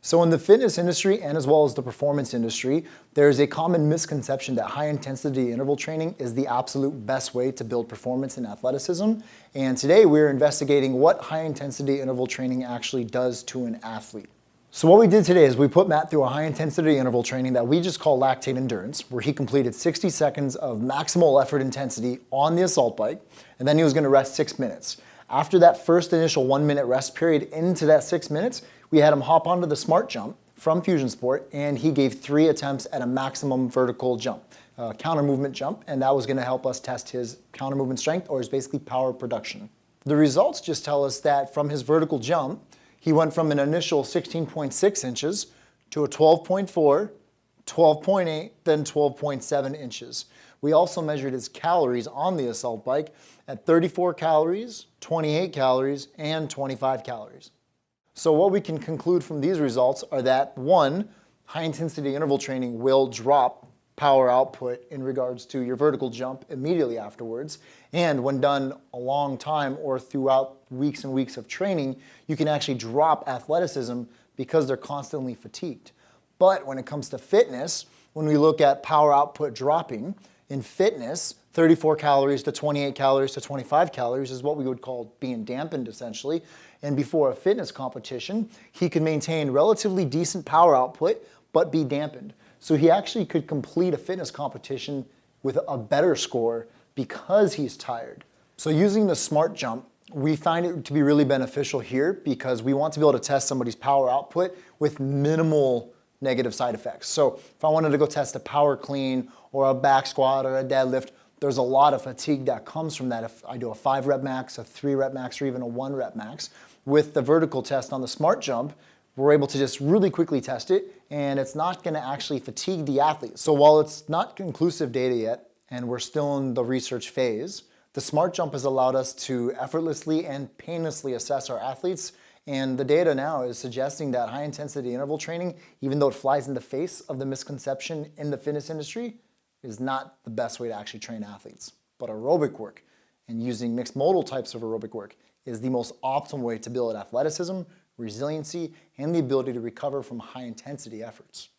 So in the fitness industry and as well as the performance industry, there's a common misconception that high intensity interval training is the absolute best way to build performance and athleticism. And today we're investigating what high intensity interval training actually does to an athlete. So what we did today is we put Matt through a high intensity interval training that we just call lactate endurance, where he completed 60 seconds of maximal effort intensity on the assault bike, and then he was gonna rest 6 minutes. After that first initial 1 minute rest period into that 6 minutes, we had him hop onto the SMARTJUMP from Fusion Sport, and he gave 3 attempts at a maximum vertical jump, counter movement jump, and that was gonna help us test his counter movement strength, or his basically power production. The results just tell us that from his vertical jump, he went from an initial 16.6 inches to a 12.4, 12.8, then 12.7 inches. We also measured his calories on the assault bike at 34 calories, 28 calories, and 25 calories. So what we can conclude from these results are that 1, high intensity interval training will drop power output in regards to your vertical jump immediately afterwards. And when done a long time or throughout weeks and weeks of training, you can actually drop athleticism because they're constantly fatigued. But when it comes to fitness, when we look at power output dropping, in fitness, 34 calories to 28 calories to 25 calories is what we would call being dampened essentially. And before a fitness competition, he could maintain relatively decent power output, but be dampened. So he actually could complete a fitness competition with a better score because he's tired. So using the SMARTJUMP, we find it to be really beneficial here because we want to be able to test somebody's power output with minimal negative side effects. So if I wanted to go test a power clean or a back squat or a deadlift, there's a lot of fatigue that comes from that. If I do a 5 rep max, a 3 rep max, or even a 1 rep max, with the vertical test on the SMARTJUMP, we're able to just really quickly test it, and it's not gonna actually fatigue the athlete. So while it's not conclusive data yet, and we're still in the research phase, the SMARTJUMP has allowed us to effortlessly and painlessly assess our athletes. And the data now is suggesting that high intensity interval training, even though it flies in the face of the misconception in the fitness industry, is not the best way to actually train athletes. But aerobic work and using mixed modal types of aerobic work is the most optimal way to build athleticism, resiliency, and the ability to recover from high intensity efforts.